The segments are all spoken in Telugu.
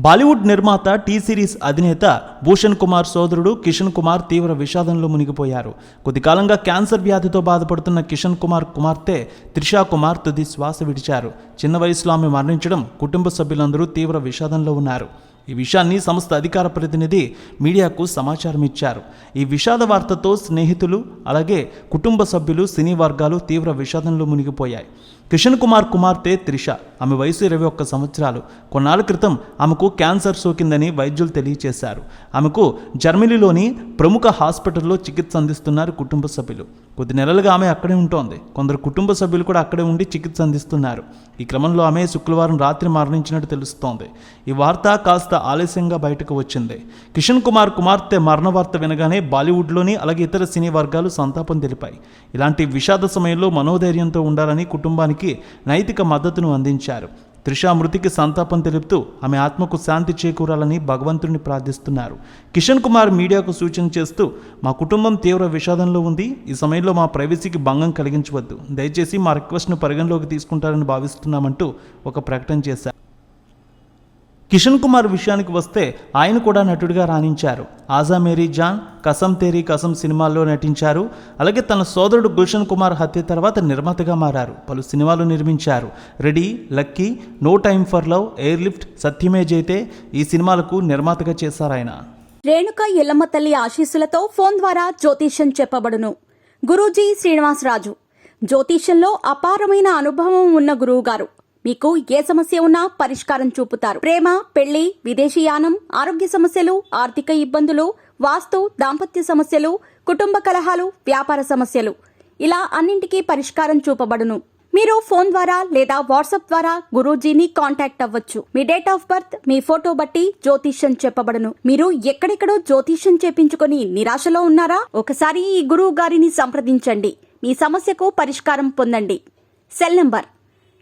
బాలీవుడ్ నిర్మాత టీ సిరీస్ అధినేత భూషణ్ కుమార్ సోదరుడు కిషన్ కుమార్ తీవ్ర విషాదంలో మునిగిపోయారు. కొద్ది కాలంగా క్యాన్సర్ వ్యాధితో బాధపడుతున్న కిషన్ కుమార్ కుమార్తె త్రిషా కుమార్ తుది శ్వాస విడిచారు. చిన్న వయసులో ఆమె మరణించడం కుటుంబ సభ్యులందరూ తీవ్ర విషాదంలో ఉన్నారు. ఈ విషయాన్ని సంస్థ అధికార ప్రతినిధి మీడియాకు సమాచారం ఇచ్చారు. ఈ విషాద వార్తతో స్నేహితులు అలాగే కుటుంబ సభ్యులు సినీ వర్గాలు తీవ్ర విషాదంలో మునిగిపోయాయి. కిషన్ కుమార్ కుమార్తె త్రిష, ఆమె వయసు 21 సంవత్సరాలు. కొన్నాళ్ళ క్రితం ఆమెకు క్యాన్సర్ సోకిందని వైద్యులు తెలియజేశారు. ఆమెకు జర్మనీలోని ప్రముఖ హాస్పిటల్లో చికిత్స అందిస్తున్నారు కుటుంబ సభ్యులు. కొద్ది నెలలుగా ఆమె అక్కడే ఉంటోంది. కొందరు కుటుంబ సభ్యులు కూడా అక్కడే ఉండి చికిత్స అందిస్తున్నారు. ఈ క్రమంలో ఆమె శుక్రవారం రాత్రి మరణించినట్టు తెలుస్తోంది. ఈ వార్త కాస్త ఆలస్యంగా బయటకు వచ్చింది. కిషన్ కుమార్ కుమార్తె మరణ వార్త వినగానే బాలీవుడ్లోని అలాగే ఇతర సినీ వర్గాలు సంతాపం తెలిపాయి. ఇలాంటి విషాద సమయంలో మనోధైర్యంతో ఉండాలని కుటుంబానికి నైతిక మద్దతును అందించారు. త్రిష మృతికి సంతాపం తెలుపుతూ ఆమె ఆత్మకు శాంతి చేకూరాలని భగవంతుడిని ప్రార్థిస్తున్నారు. కిషన్ కుమార్ మీడియాకు సూచన చేస్తూ, మా కుటుంబం తీవ్ర విషాదంలో ఉంది. ఈ సమయంలో మా ప్రైవసీకి భంగం కలిగించవద్దు. దయచేసి మా రిక్వెస్ట్ను పరిగణలోకి తీసుకుంటారని భావిస్తున్నామంటూ ఒక ప్రకటన చేశారు. కిషన్ కుమార్ విషయానికి వస్తే ఆయన కూడా నటుడిగా రాణించారు. ఆజా మేరీ జాన్, కసం తేరీ కసం సినిమాల్లో నటించారు. అలాగే తన సోదరుడు గుల్షన్ కుమార్ హత్య తర్వాత నిర్మాతగా మారారు. పలు సినిమాలు నిర్మించారు. Ready, lucky, no time for love, airlift, Satyamev Jayate ఈ సినిమాలకు నిర్మాతగా చేశారు ఆయన. రేణుక ఎల్లమ్మ తల్లి ఆశీస్సులతో ఫోన్ ద్వారా జ్యోతిష్యం చెప్పబడును. గురూజీ శ్రీనివాసరాజు జ్యోతిష్యంలో అపారమైన అనుభవం ఉన్న గురువుగారు. మీకు ఏ సమస్య ఉన్నా పరిష్కారం చూపుతారు. ప్రేమ, పెళ్లి, విదేశీయానం, ఆరోగ్య సమస్యలు, ఆర్థిక ఇబ్బందులు, వాస్తు, దాంపత్య సమస్యలు, కుటుంబ కలహాలు, వ్యాపార సమస్యలు ఇలా అన్నింటికీ పరిష్కారం చూపబడును. మీరు ఫోన్ ద్వారా లేదా వాట్సాప్ ద్వారా గురూజీని కాంటాక్ట్ అవ్వచ్చు. మీ డేట్ ఆఫ్ బర్త్, మీ ఫోటో బట్టి జ్యోతిష్యం చెప్పబడును. మీరు ఎక్కడెక్కడో జ్యోతిష్యం చేపించుకొని నిరాశలో ఉన్నారా? ఒకసారి ఈ గురువు గారిని సంప్రదించండి. మీ సమస్యకు పరిష్కారం పొందండి. Cell number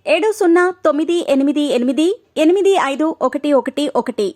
7098888511